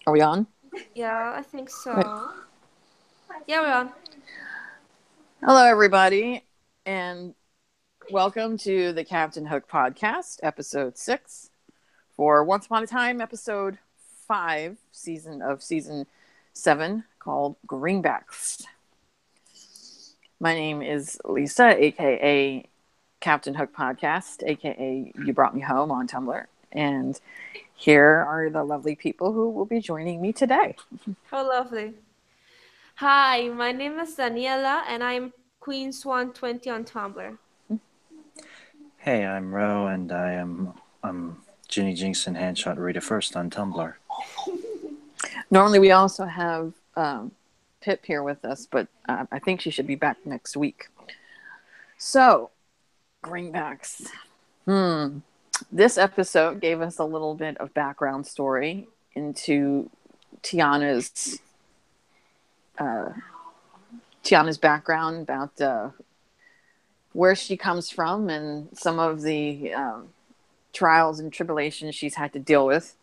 Are we on? Yeah, I think Right. so. Yeah, we're on. Hello, everybody, and welcome to the Captain Hook podcast, episode 6, for Once Upon a Time, episode 5, season 7, called Greenbacks. My name is Lisa, aka Captain Hook Podcast, aka You Brought Me Home on Tumblr, and here are the lovely people who will be joining me today. How lovely. Hi, my name is Daniela, and I'm Queen Swan 20 on Tumblr. Hey, I'm Ro, and I'm Ginny Jinx and Handshot Rita First on Tumblr. Normally, we also have Pip here with us, but I think she should be back next week. So, Greenbacks. This episode gave us a little bit of background story into Tiana's Tiana's background about where she comes from and some of the trials and tribulations she's had to deal with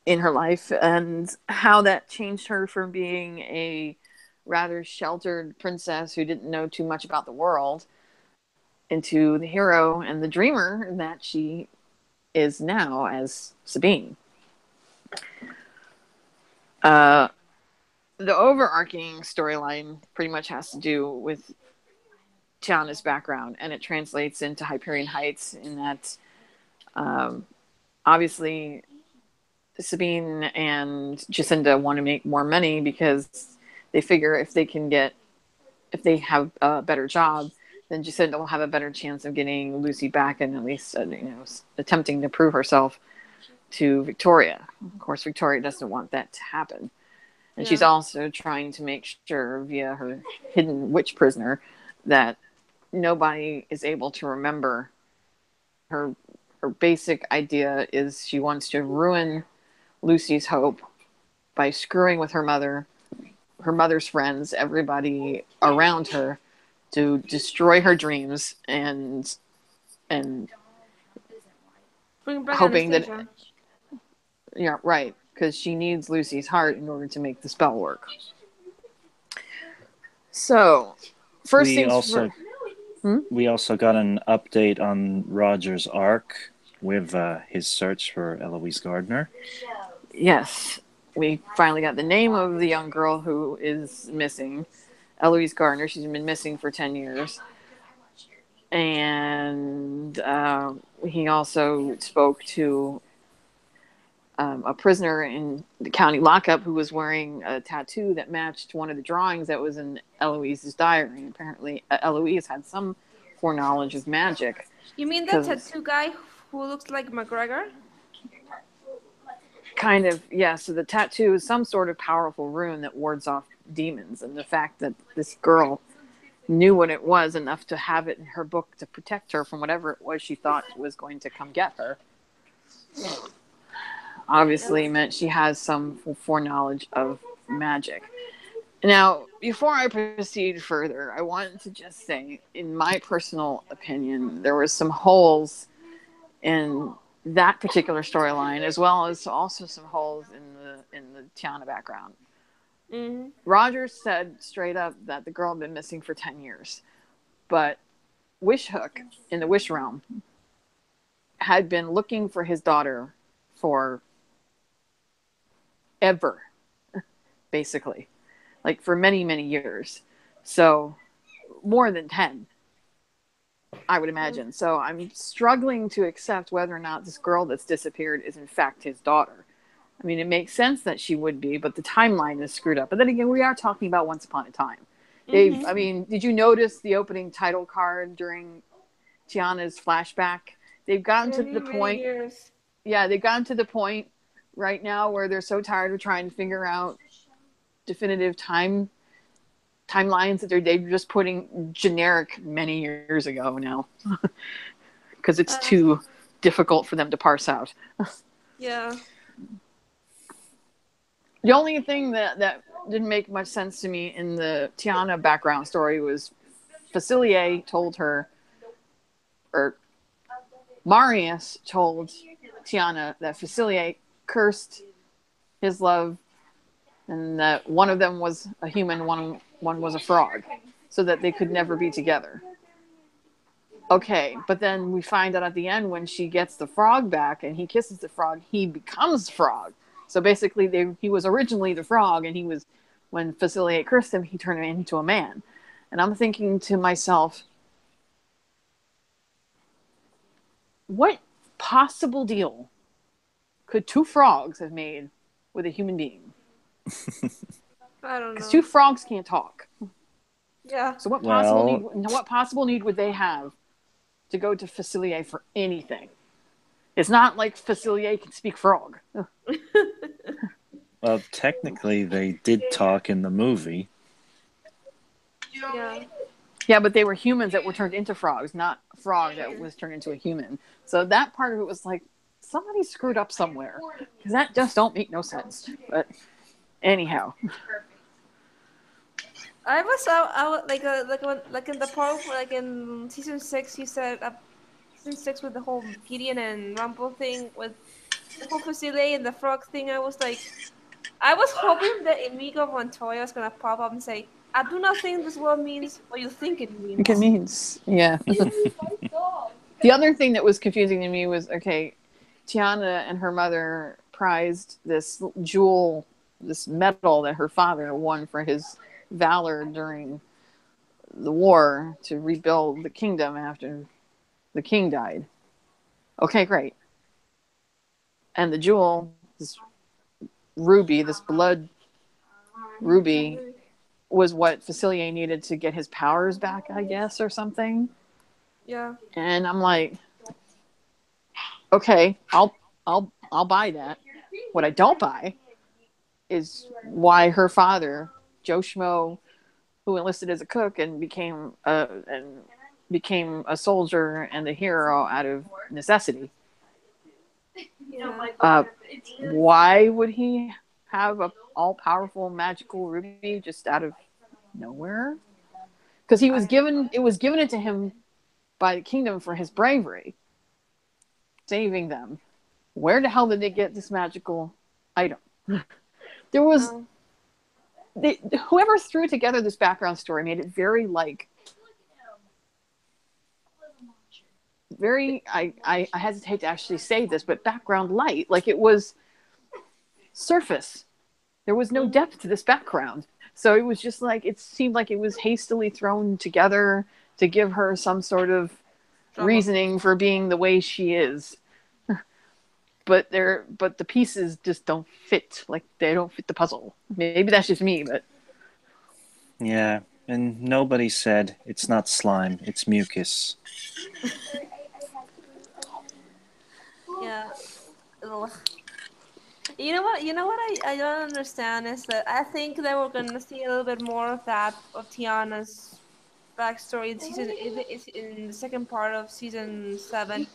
in her life, and how that changed her from being a rather sheltered princess who didn't know too much about the world into the hero and the dreamer that she is now as Sabine. Uh, the overarching storyline pretty much has to do with Tiana's background, and it translates into Hyperion Heights in that obviously Sabine and Jacinda want to make more money because they figure if they have a better job, then Jacinda will have a better chance of getting Lucy back and at least attempting to prove herself to Victoria. Of course, Victoria doesn't want that to happen, and she's Yeah. also trying to make sure via her hidden witch prisoner that nobody is able to remember her. Her basic idea is she wants to ruin Lucy's hope by screwing with her mother's friends, everybody around her, to destroy her dreams and Bring back hoping that Anastasia. yeah, right, because she needs Lucy's heart in order to make the spell work. So, first We things first. also we also got an update on Roger's arc with his search for Eloise Gardner. Yes, we finally got the name of the young girl who is missing, Eloise Gardner. She's been missing for 10 years. And he also spoke to a prisoner in the county lockup who was wearing a tattoo that matched one of the drawings that was in Eloise's diary. Apparently, Eloise had some foreknowledge of magic. You mean that Because, tattoo guy who looks like McGregor? kind of, yeah, so the tattoo is some sort of powerful rune that wards off demons. And the fact that this girl knew what it was enough to have it in her book to protect her from whatever it was she thought was going to come get her obviously Yes. meant she has some foreknowledge of magic. Now, before I proceed further, I want to just say, in my personal opinion, there were some holes in that particular storyline, as well as also some holes in the Tiana background. Mm-hmm. Rogers said straight up that the girl had been missing for 10 years, but Wishhook in the Wish Realm had been looking for his daughter for ever, basically, like for many, many years. So more than 10, I would imagine. So I'm struggling to accept whether or not this girl that's disappeared is in fact his daughter. I mean, it makes sense that she would be, but the timeline is screwed up. But then again, we are talking about Once Upon a Time. Mm-hmm. I mean, did you notice the opening title card during Tiana's flashback? They've gotten to the Many, many point, years. yeah, they've gotten to the point right now where they're so tired of trying to figure out definitive timelines that they're just putting generic many years ago now because it's Uh, too difficult for them to parse out. yeah. The only thing that didn't make much sense to me in the Tiana background story was Facilier told her, or Marius told Tiana that Facilier cursed his love, and that one of them was a human, one was a frog, so that they could never be together. Okay, but then we find out at the end when she gets the frog back and he kisses the frog, he becomes frog. So basically, he was originally the frog, and he was, when Facilier cursed him, he turned him into a man. And I'm thinking to myself, what possible deal could two frogs have made with a human being? I don't Because know. two frogs can't talk. Yeah. So what Well- possible need would they have to go to Facilier for anything? It's not like Facilier can speak frog. Well, technically, they did talk in the movie. Yeah. Yeah, but they were humans that were turned into frogs, not a frog that was turned into a human. So that part of it was like, somebody screwed up somewhere. Because that just don't make no sense. But anyhow. I was like in the part like in season 6 you said season 6 with the whole Gideon and Rumble thing with the whole Facilier and the frog thing. I was hoping that Inigo Montoya was gonna pop up and say, "I do not think this word means what you think it means." It means, yeah. The other thing that was confusing to me was, okay, Tiana and her mother prized this jewel, this medal that her father won for his valor during the war to rebuild the kingdom after the king died. Okay, great. And the jewel, this ruby, this blood ruby, was what Facilier needed to get his powers back, I guess, or something. Yeah. And I'm like, okay, I'll buy that. What I don't buy is why her father, Joe Schmo, who enlisted as a cook and became a soldier and a hero out of necessity. Yeah. Why would he have a all-powerful magical ruby just out of nowhere? Because it was given it to him by the kingdom for his bravery, saving them. Where the hell did they get this magical item? There was whoever threw together this background story made it very I hesitate to actually say this, but background light. Like it was surface. There was no depth to this background. So it was just like, it seemed like it was hastily thrown together to give her some sort of reasoning for being the way she is. But the pieces just don't fit. Like they don't fit the puzzle. Maybe that's just me, but Yeah, and nobody said it's not slime, it's mucus. Yeah. Ugh. You know what? I don't understand is that I think that we're gonna see a little bit more of that of Tiana's backstory in the second part of season 7,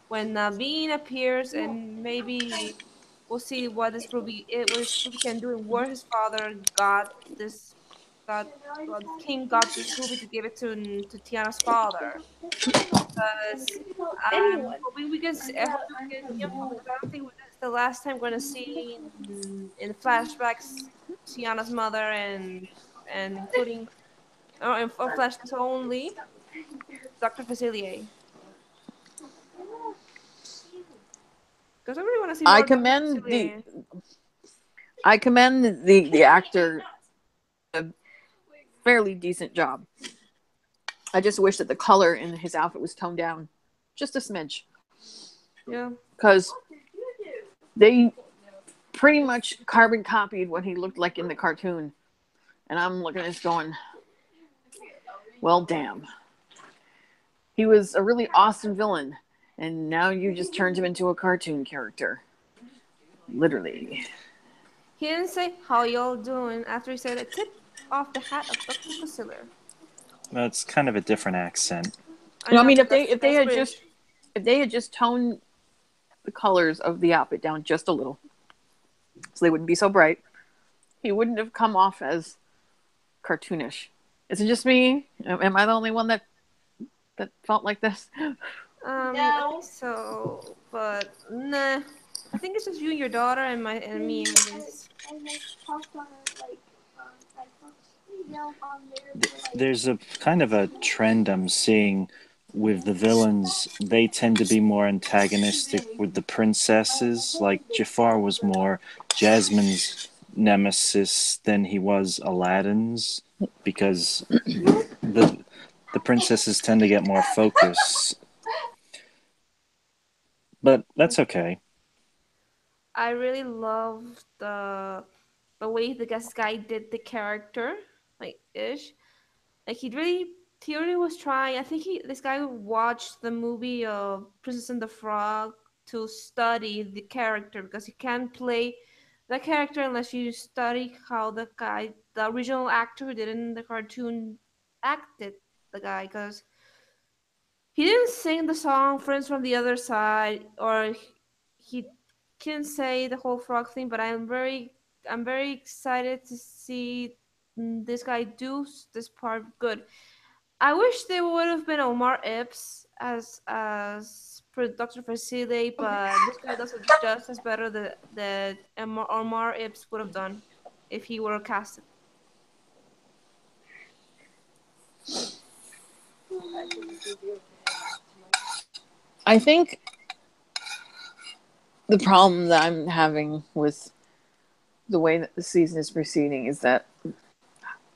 when Bean appears, and maybe we'll see what this Ruby can do, and where his father got this king got this Ruby to give it to Tiana's father. Because I hope we can see him, because I don't think this is the last time we're gonna see in flashbacks Tiana's mother, and including in flashbacks only Dr. Facilier. Because I really want to see I more Dr. commend Facilier. the actor a fairly decent job. I just wish that the color in his outfit was toned down just a smidge. Yeah. Because they pretty much carbon copied what he looked like in the cartoon. And I'm looking at this going, well, damn. He was a really awesome villain. And now you just turned him into a cartoon character. Literally. He didn't say how y'all doing after he said a tip off the hat of Dr. Facilier. Well, it's kind of a different accent. I No, I know, mean, but if they that's had British. just toned the colors of the outfit down just a little, so they wouldn't be so bright, he wouldn't have come off as cartoonish. Is it just me? Am I the only one that felt like this? I think so, but nah. I think it's just you and your daughter and my and me and this. There's a kind of a trend I'm seeing with the villains. They tend to be more antagonistic with the princesses. Like Jafar was more Jasmine's nemesis than he was Aladdin's, because the the princesses tend to get more focus. But that's okay. I really love the way the guest guy did the character, like ish. Like he really was trying. I think he this guy watched the movie of Princess and the Frog to study the character because you can't play the character unless you study how the original actor who did it in the cartoon, acted the guy. Because he didn't sing the song "Friends from the Other Side" or he couldn't say the whole frog thing. But I'm very excited to see this guy do this part good. I wish there would have been Omar Epps as Dr. Facile, but this guy does it just as better that Omar Epps would have done if he were casted. I think the problem that I'm having with the way that the season is proceeding is that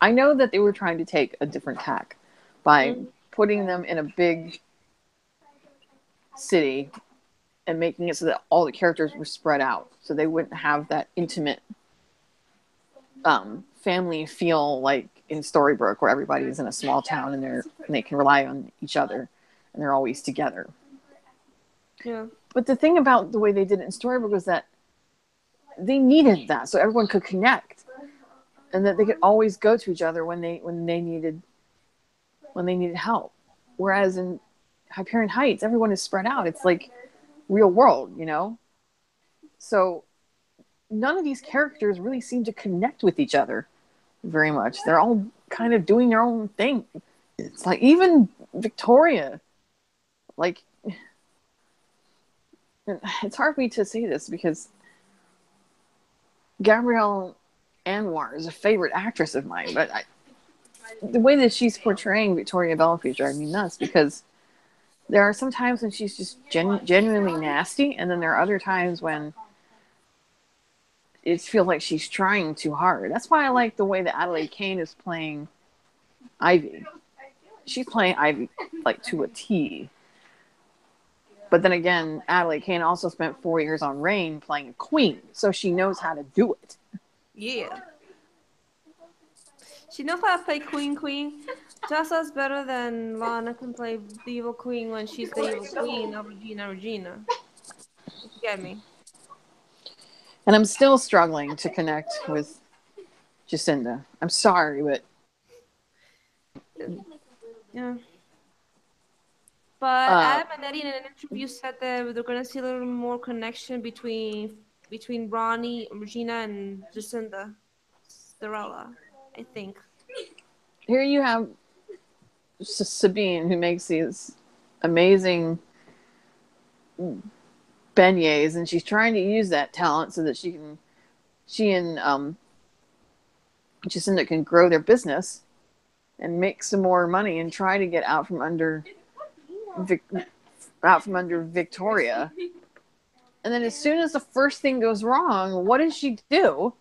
I know that they were trying to take a different tack by Mm, putting them in a big city and making it so that all the characters were spread out so they wouldn't have that intimate family feel like in Storybrooke where everybody is in a small town and they can rely on each other and they're always together. yeah, But the thing about the way they did it in Storybrooke was that they needed that so everyone could connect and that they could always go to each other when they needed help. Whereas in Hyperion Heights, everyone is spread out. It's like real world, you know? So none of these characters really seem to connect with each other very much. They're all kind of doing their own thing. It's like even Victoria, like it's hard for me to say this because Gabrielle Anwar is a favorite actress of mine, but the way that she's portraying Victoria Belfield drives me nuts because there are some times when she's just genuinely nasty, and then there are other times when it feels like she's trying too hard. That's why I like the way that Adelaide Kane is playing Ivy. She's playing Ivy like to a T. But then again, Adelaide Kane also spent 4 years on Reign playing a queen, so she knows how to do it. yeah. She knows how to play Queen just as better than Lana can play the evil queen when she's the evil queen of Regina. If you get me. And I'm still struggling to connect with Jacinda. I'm sorry, but Yeah. But uh, Adam and Eddie in an interview said that they're gonna see a little more connection between Ronnie, Regina, and Jacinda, Cinderella. I think. here you have Sabine who makes these amazing beignets, and she's trying to use that talent so that she and Jacinda can grow their business and make some more money and try to get Vic, out from under Victoria. And then as soon as the first thing goes wrong, what does she do?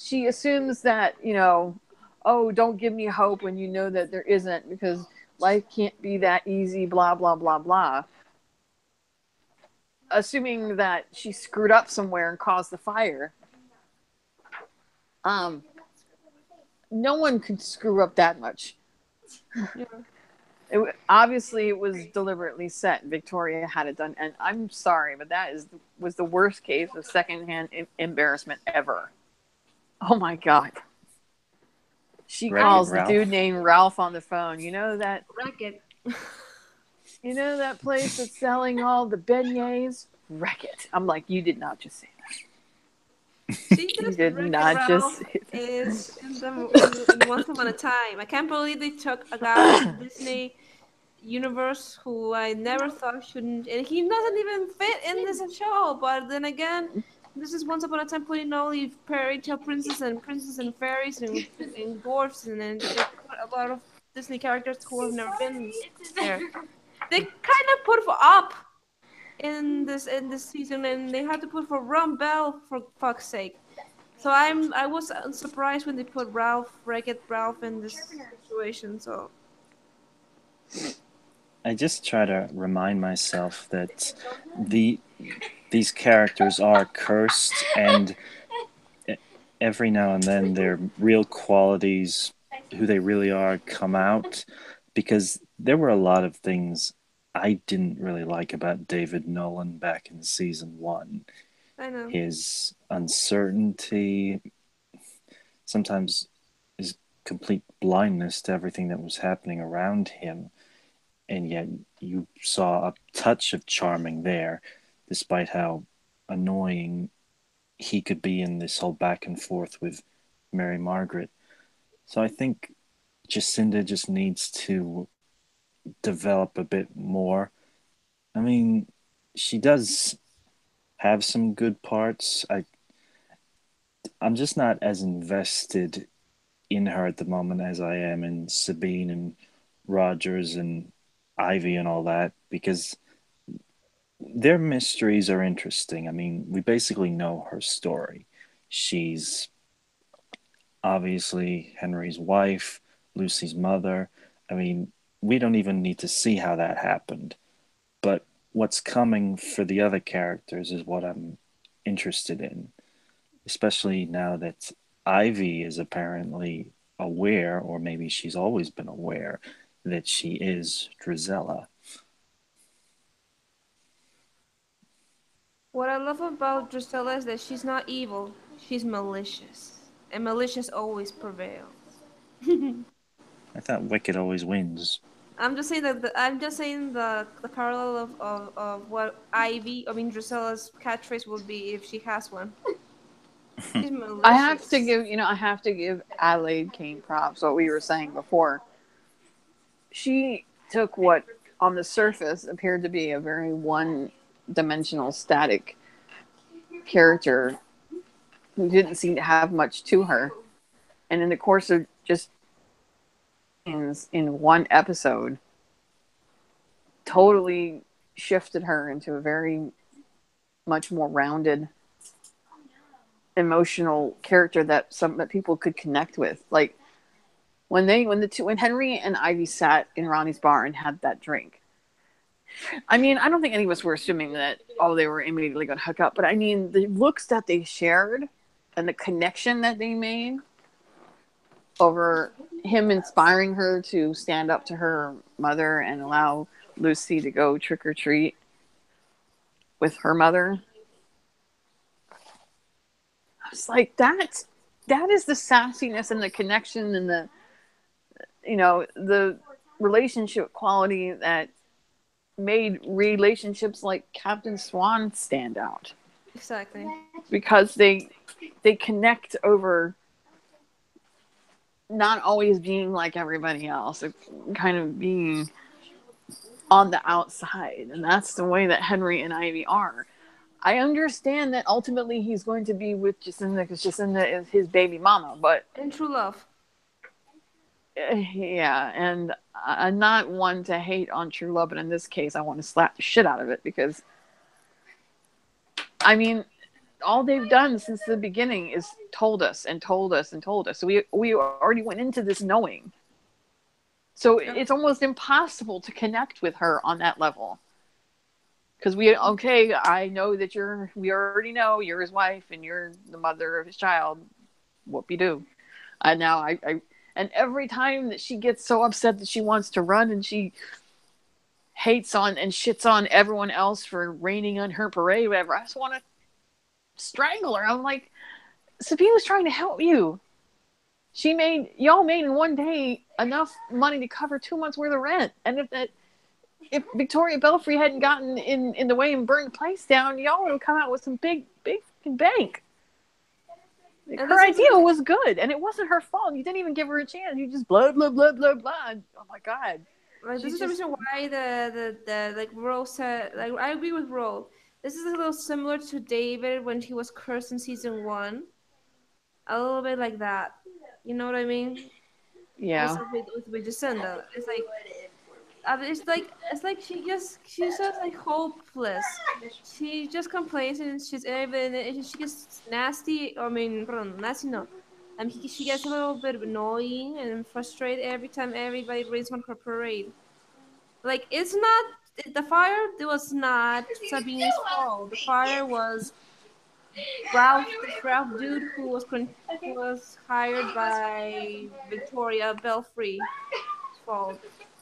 She assumes that, oh, don't give me hope when you know that there isn't because life can't be that easy, blah, blah, blah, blah. Assuming that she screwed up somewhere and caused the fire. Um, no one could screw up that much. Yeah. Obviously, it was deliberately set. Victoria had it done, and I'm sorry, but was the worst case of secondhand embarrassment ever. Oh my god! She Wreck-It calls the dude Ralph. named Ralph on the phone. Racket. You know that place that's selling all the beignets? Wreck It. I'm like, you did not just say See, that. You this did Wreck-It not just Ralph say is in Once Upon a Time. I can't believe they took a guy from Disney, universe who I never thought shouldn't, and he doesn't even fit in this show. But then again, this is Once Upon a Time putting all the fairy tale princesses and fairies and dwarfs, and then they put a lot of Disney characters who have never been there. They kind of put up in this season, and they had to put for Ron Bell for fuck's sake. So I was surprised when they put Wreck-It Ralph in this situation. So I just try to remind myself that the these characters are cursed, and every now and then their real qualities, who they really are, come out. Because there were a lot of things I didn't really like about David Nolan back in season one. I know. His uncertainty, sometimes his complete blindness to everything that was happening around him, and yet you saw a touch of charming there, despite how annoying he could be in this whole back and forth with Mary Margaret. So I think Jacinda just needs to develop a bit more. I mean, she does have some good parts. I'm just not as invested in her at the moment as I am in Sabine and Rogers and Ivy and all that, because their mysteries are interesting. I mean, we basically know her story. She's obviously Henry's wife, Lucy's mother. I mean, we don't even need to see how that happened. But what's coming for the other characters is what I'm interested in, especially now that Ivy is apparently aware, or maybe she's always been aware, that she is Drizella. What I love about Drusilla is that she's not evil; she's malicious, and malicious always prevails. I thought Wicked always wins. I'm just saying the parallel of what Drusilla's catchphrase would be if she has one. She's malicious. I have to give Adelaide Kane props. What we were saying before, she took what on the surface appeared to be a very one-dimensional, static character who didn't seem to have much to her, and in the course of just in one episode, totally shifted her into a very much more rounded emotional character that people could connect with. Like when Henry and Ivy sat in Ronnie's bar and had that drink. I mean, I don't think any of us were assuming that they were immediately going to hook up, but I mean, the looks that they shared and the connection that they made over him inspiring her to stand up to her mother and allow Lucy to go trick or treat with her mother. I was like, that is the sassiness and the connection and the relationship quality that made relationships like Captain Swan stand out. Exactly. Because they connect over not always being like everybody else, kind of being on the outside. And that's the way that Henry and Ivy are. I understand that ultimately he's going to be with Jacinda because Jacinda is his baby mama, but in true love. Yeah, and I'm not one to hate on true love, but in this case, I want to slap the shit out of it because, I mean, all they've done since the beginning is told us and told us and told us. So we already went into this knowing. So it's almost impossible to connect with her on that level. Because I know that we already know you're his wife and you're the mother of his child. Whoopie-doo. And now and every time that she gets so upset that she wants to run and she hates on and shits on everyone else for raining on her parade, whatever, I just want to strangle her. I'm like, Sabine was trying to help you. Y'all made in one day enough money to cover 2 months worth of rent. And if Victoria Belfry hadn't gotten in the way and burned the place down, y'all would have come out with some big fucking bank. Her idea was good, and it wasn't her fault. You didn't even give her a chance. You just blah, blah, blah, blah, blah. Oh, my God. Like this is the reason why the like Rose said, like I agree with Ro. This is a little similar to David when he was cursed in season one. A little bit like that. You know what I mean? Yeah. Also with Jacinda. It's like she's just like hopeless. She just complains and she's even she gets nasty. I mean, pardon, nasty no. She gets a little bit annoying and frustrated every time everybody rains on her parade. Like it's not the fire. It was not Sabine's fault. The fire was Ralph, this Ralph dude who was hired by Victoria Belfry fault.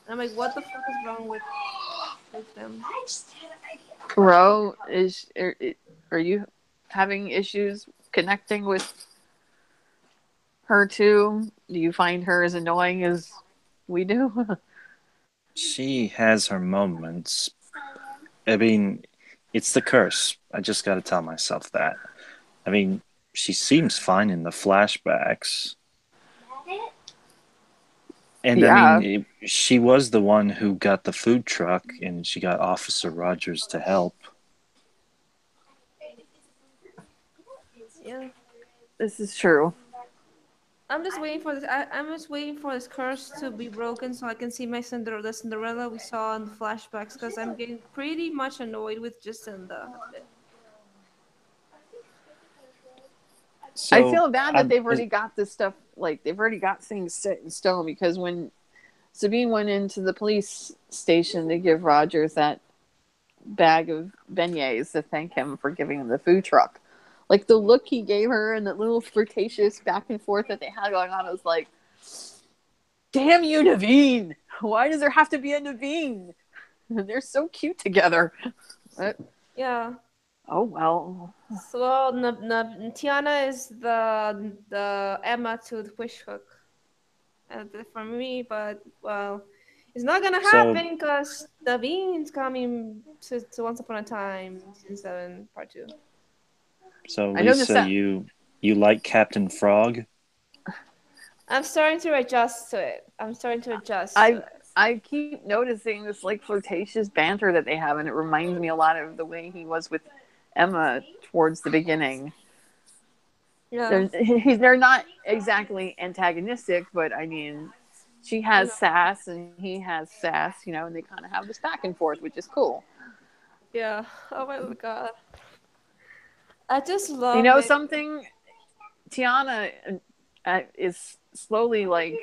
And I'm like, what the fuck is wrong with them? Ro, are you having issues connecting with her too? Do you find her as annoying as we do? She has her moments. I mean, it's the curse. I just got to tell myself that. I mean, she seems fine in the flashbacks. And I Yeah. mean, she was the one who got the food truck, and she got Officer Rogers to help. Yeah. This is true. I'm just waiting for this. I'm just waiting for this curse to be broken so I can see the Cinderella we saw in the flashbacks because I'm getting pretty much annoyed with Jacinda a bit. I So, feel bad that I'm, they've already got this stuff, like, they've already got things set in stone because when Sabine went into the police station to give Rogers that bag of beignets to thank him for giving him the food truck, like, the look he gave her and that little flirtatious back and forth that they had going on, I was like, damn you, Naveen! Why does there have to be a Naveen? They're so cute together. Yeah. Oh, well. So well, Tiana is the Emma to the fish hook for me, but well, it's not gonna so, happen because Naveen's coming to Once Upon a Time season 7 part 2. so I know this. Lisa, you like Captain Frog? I'm starting to adjust to it. I'm starting to adjust to I it. I keep noticing this like flirtatious banter that they have, and it reminds me a lot of the way he was with Emma towards the beginning. Yeah, They're not exactly antagonistic, but I mean, she I has know. sass and he has sass, and they kind of have this back and forth, which is cool. Yeah. Oh my god. I just love it. Something Tiana is slowly like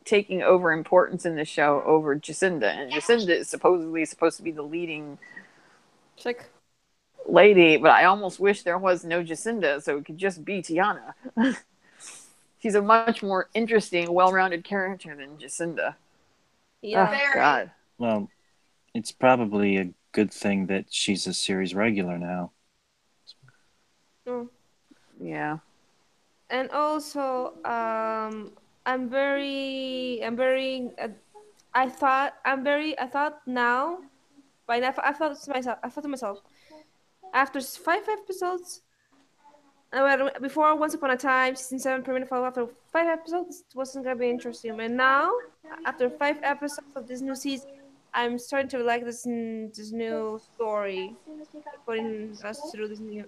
taking over importance in the show over Jacinda, and Jacinda is supposedly supposed to be the leading Check. lady, but I almost wish there was no Jacinda so it could just be Tiana. She's a much more interesting, well-rounded character than Jacinda. Oh Yeah. God. Well, it's probably a good thing that she's a series regular now. No. Yeah. And also, I thought now, by now, I thought to myself, after 5 episodes, before Once Upon a Time, season 7 premiere follow after 5 episodes, it wasn't gonna be interesting. And now, after 5 episodes of this new season, I'm starting to like this new story putting us through this new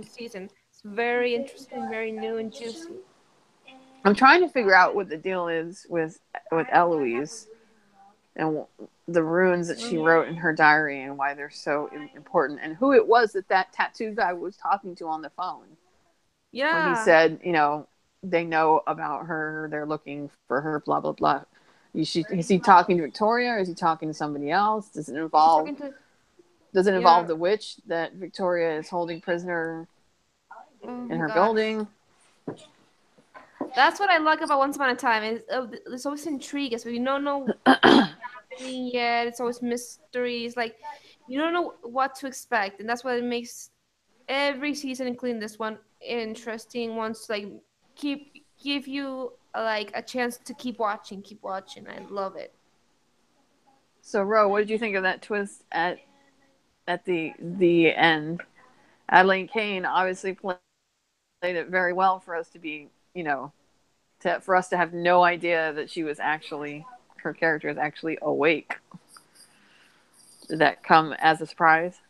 season. It's very interesting, very new and juicy. I'm trying to figure out what the deal is with Eloise and the runes that she wrote in her diary and why they're so important and who it was that tattoo guy was talking to on the phone when he Yeah, said, they know about her, they're looking for her, blah blah blah. Is he talking to Victoria or is he talking to somebody else? she's talking to Does it yeah. involve the witch that Victoria is holding prisoner Oh in my her god, building? that's what I like about Once Upon a Time. There's always intrigue, so you don't know happening yet. It's always mysteries. Like you don't know what to expect, and that's what it makes every season, including this one, interesting. Ones to, like keep give you like a chance to keep watching, keep watching. I love it. So, Ro, what did you think of that twist at the end? Adeline Kane obviously played it very well for us to be, for us to have no idea that she was actually her character is actually awake. Did that come as a surprise?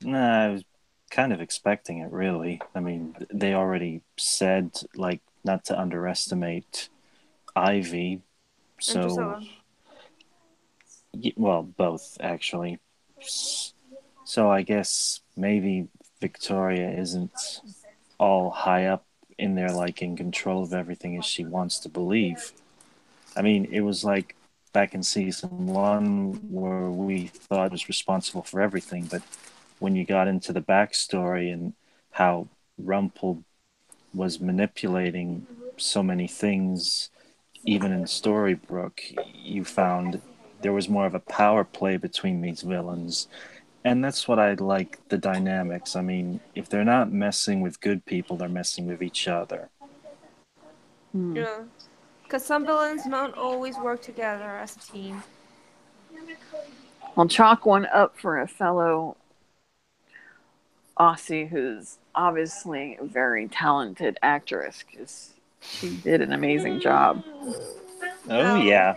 Nah, I was kind of expecting it, really. I mean, they already said, like, not to underestimate Ivy, And so, Drusilla. well, both, actually. So I guess maybe Victoria isn't all high up in there, like, in control of everything as she wants to believe. I mean, it was like back in season 1 where we thought was responsible for everything, but when you got into the backstory and how Rumpel was manipulating so many things, even in Storybrooke, you found there was more of a power play between these villains. And that's what I like the dynamics. I mean, if they're not messing with good people, they're messing with each other. Hmm. Yeah. Because some villains don't always work together as a team. I'll chalk one up for a fellow Aussie who's obviously a very talented actress because she did an amazing job. Oh, Oh, yeah.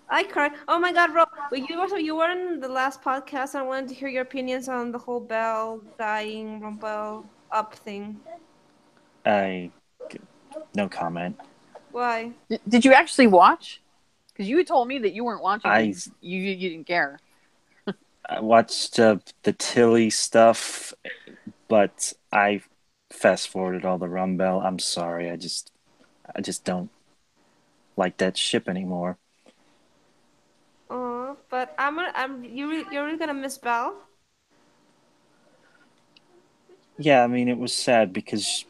I cried. Oh my God, Rob! But you were in the last podcast. I wanted to hear your opinions on the whole Belle dying, Rumpel up thing. I. No comment. Why? Did you actually watch? Because you told me that you weren't watching I because you didn't care. I watched the Tilly stuff, but I fast forwarded all the Rumbell. I'm sorry, I just don't like that ship anymore. But you're really gonna miss Belle. Yeah, I mean it was sad because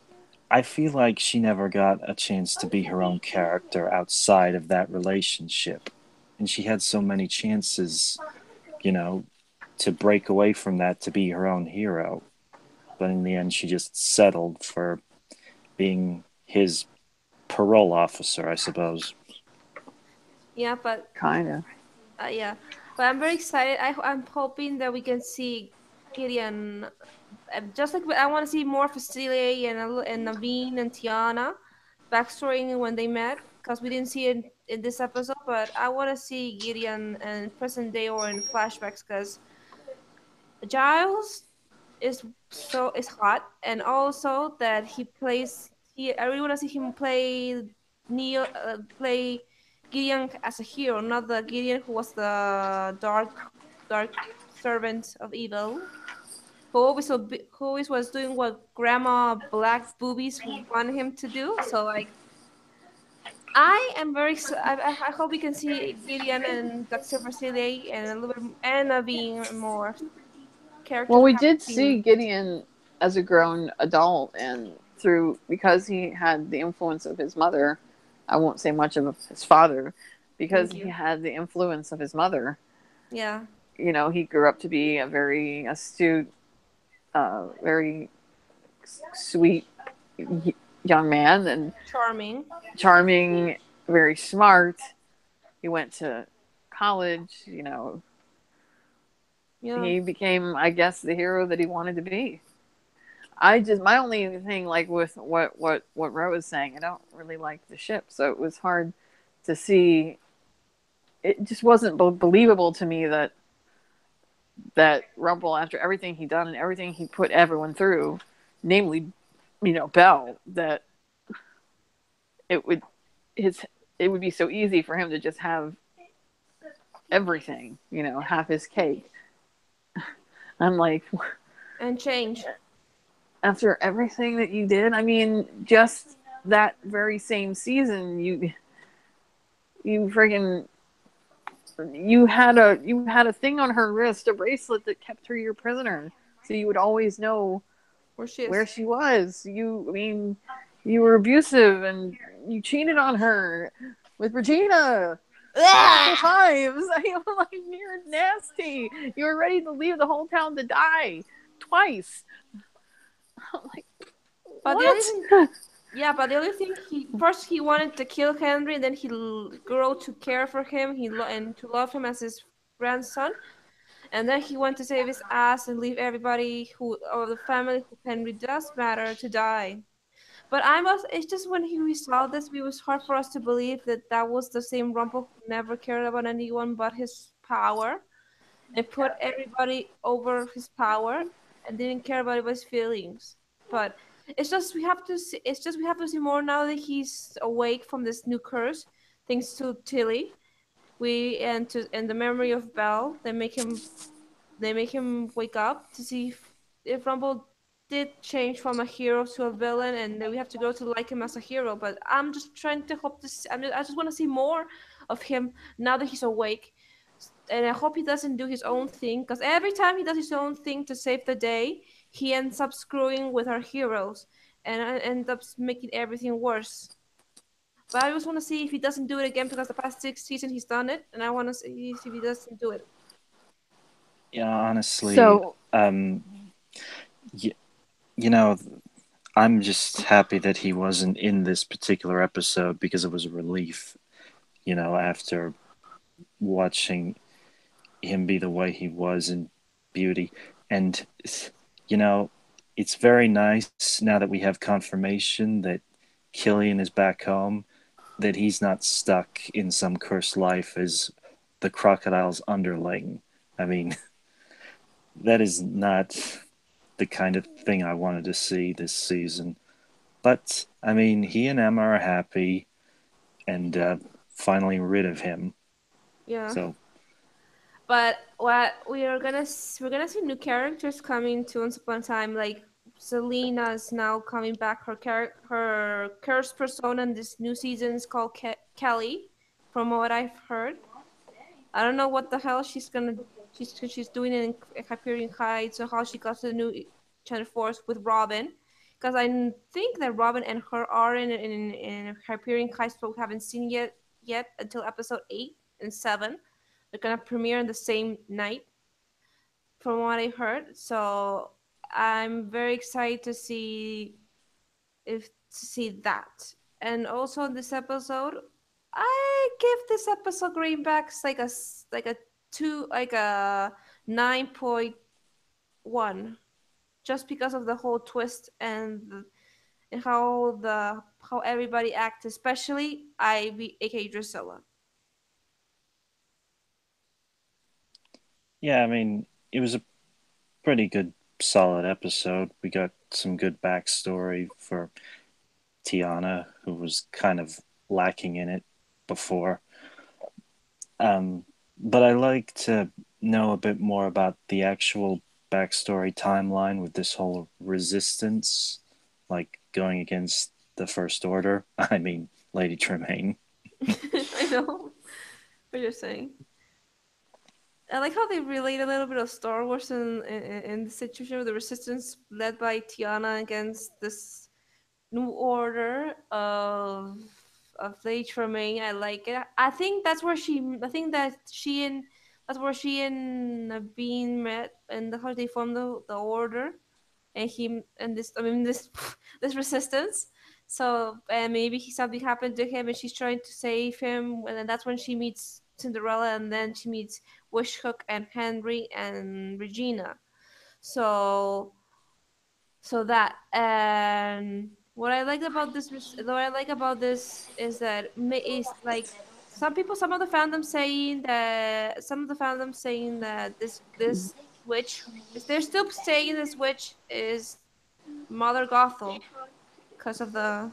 I feel like she never got a chance to be her own character outside of that relationship, and she had so many chances, you know, to break away from that to be her own hero. But in the end, she just settled for being his parole officer, I suppose. Yeah, but Kind of. yeah, but I'm very excited. I'm hoping that we can see Gideon. Just like I want to see more of Cecilia and Naveen and Tiana backstory when they met, because we didn't see it in this episode. But I want to see Gideon in present day or in flashbacks, because Giles is hot, and also that he plays. I really want to see him play Gideon as a hero, not the Gideon who was the dark servant of evil, who always was doing what Grandma Black Boobies wanted him to do. So like, I hope we can see Gideon and Dr. Vasily and a little bit and being more characters Well, we we haven't did seen. see Gideon as a grown adult, and through because he had the influence of his mother. I won't say much of his father, because Thank he you. had the influence of his mother. Yeah, He grew up to be a very astute, very sweet young man and charming. charming, very smart. He went to college. Yeah, He became, I guess, the hero that he wanted to be. My only thing, like with what Ro was saying, I don't really like the ship, so it was hard to see. It just wasn't believable to me that Rumble, after everything he'd done and everything he put everyone through, namely, Bell, that it would his it would be so easy for him to just have everything, have his cake. I'm like, and change. after everything that you did, I mean, just that very same season, you friggin' you had a thing on her wrist, a bracelet that kept her your prisoner, so you would always know Where she where is. she was. I mean, you were abusive and you cheated on her with Regina. Multiple Ah! times. I was like, you're nasty. You were ready to leave the whole town to die twice. I'm like, But the only what? thing, yeah, but the only thing he wanted to kill Henry, and then grew to care for him, and to love him as his grandson, and then he wanted to save his ass and leave everybody who or the family who Henry does matter to die. But I must. It's just when we saw this, it was hard for us to believe that that was the same Rumble who never cared about anyone but his power and put everybody over his power and didn't care about anybody's feelings. But it's just we have to see. It's just we have to see more now that he's awake from this new curse, thanks to Tilly. We and the memory of Belle. They make him wake up to see if Rumble did change from a hero to a villain, and then we have to go to like him as a hero. But I'm just trying to hope to. I just want to see more of him now that he's awake, and I hope he doesn't do his own thing. Because every time he does his own thing to save the day, he ends up screwing with our heroes, and ends up making everything worse. But I just want to see if he doesn't do it again because the past 6 seasons he's done it, and I want to see if he doesn't do it. Yeah, honestly, So y- you know, I'm just happy that he wasn't in this particular episode because it was a relief, after watching him be the way he was in Beauty. And, you know, it's very nice now that we have confirmation that Killian is back home, that he's not stuck in some cursed life as the crocodile's underling. I mean, that is not the kind of thing I wanted to see this season. But, I mean, he and Emma are happy and finally rid of him. Yeah. So, But what we're gonna see new characters coming to Once Upon a Time. Like Selena is now coming back. Her curse persona in this new season is called Kelly, from what I've heard. I don't know what the hell she's doing in Hyperion Heights or how she got to the new Channel Force with Robin. Because think that Robin and her are in Hyperion Heights, but we haven't seen yet until episode 8 and 7. They're gonna premiere on the same night, from what I heard. So I'm very excited to see that. And also in this episode, I give this episode Greenbacks like a two like a 9.1, just because of the whole twist and how everybody acts, especially Ivy, aka Drusilla. yeah, I mean, it was a pretty good, solid episode. We got some good backstory for Tiana, who was kind of lacking in it before. Um, but I like to know a bit more about the actual backstory timeline with this whole resistance, like going against the First Order. I mean, Lady Tremaine. I know what you're saying. I like how they relate a little bit of Star Wars in the situation of the Resistance led by Tiana against this new order of Lady Tremaine. I like it. I think that's where she. I think that she and that's where she and Bean met, and how they formed the order, and he and this. I mean this this resistance. So maybe something happened to him, and she's trying to save him, and then that's when she meets Cinderella, and then she meets Wishhook and Henry and Regina. So that and what I like about this is that is like some of the fandom saying that this witch is they're still saying this witch is Mother Gothel because of the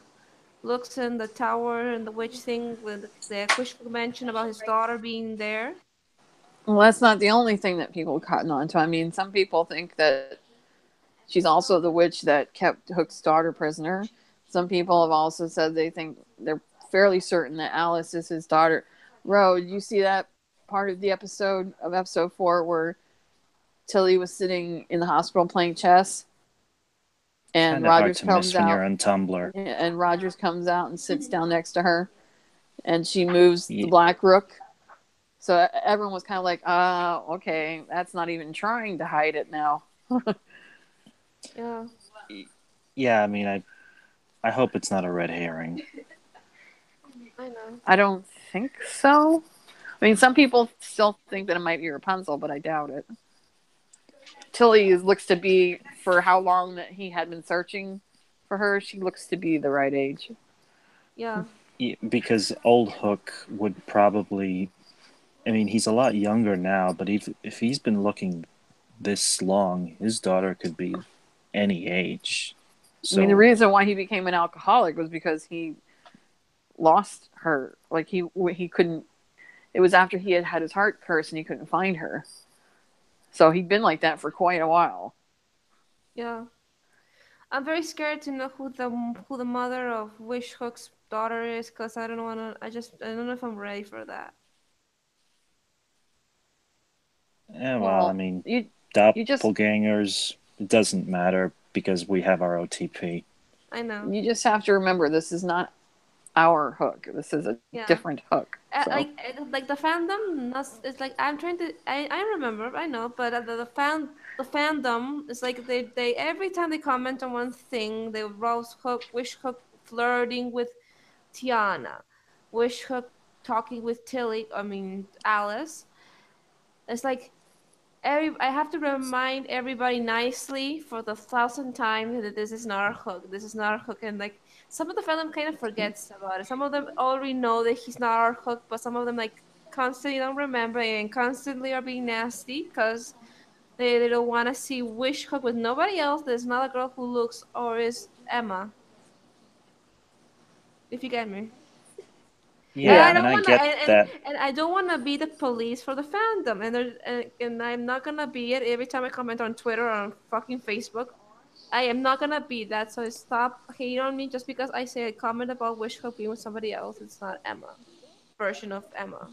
looks in the tower and the witch thing with the Quishku mention about his daughter being there. well, that's not the only thing that people cotton on to. I mean, some people think that she's also the witch that kept Hook's daughter prisoner. Some people have also said they think they're fairly certain that Alice is his daughter. Ro, did you see that part of the episode 4 where Tilly was sitting in the hospital playing chess and Kind of hard Rogers to comes miss when you're out on Tumblr. and Rogers comes out and sits down next to her and she moves the Yeah, black rook. So everyone was kind of like, okay, that's not even trying to hide it now. Yeah, yeah. I mean, I hope it's not a red herring. I know. I don't think so. I mean, some people still think that it might be Rapunzel, but I doubt it. Tilly looks to be for how long that he had been searching. for her. She looks to be the right age. Yeah. Because old Hook would probably. I mean, he's a lot younger now, but if he's been looking this long, his daughter could be any age. I mean, the So reason why he became an alcoholic was because he lost her. Like he couldn't. It was after he had had his heart cursed and he couldn't find her. So he'd been like that for quite a while. Yeah. I'm very scared to know who the mother of Wish Hook's daughter is, because I don't want to. I don't know if I'm ready for that. yeah, well, I Well, mean, you just doppelgangers. It doesn't matter because we have our OTP. I know. you just have to remember this is not our Hook. This is a Yeah. different Hook. So Like the fandom, it's like I'm trying to. I remember. I know, but the fandom is like they every time they comment on one thing, they roast Hook, Wish Hook flirting with Tiana, Wish Hook talking with Tilly. I mean Alice. It's like I have to remind everybody nicely for the thousandth time that this is not our Hook. This is not our Hook, and like some of the fandom kind of forgets about it. Some of them already know that he's not our Hook, but some of them like constantly don't remember and constantly are being nasty because they don't want to see Wish Hook with nobody else. There's not a girl who looks or is Emma. If you get me. And Yeah, I yeah, and don't I wanna, get that. and I don't wanna be the police for the fandom, and I'm not gonna be it every time I comment on Twitter or on fucking Facebook. I am not gonna be that. So stop hating on me just because I say a comment about Wish Hope being with somebody else. It's not Emma version of Emma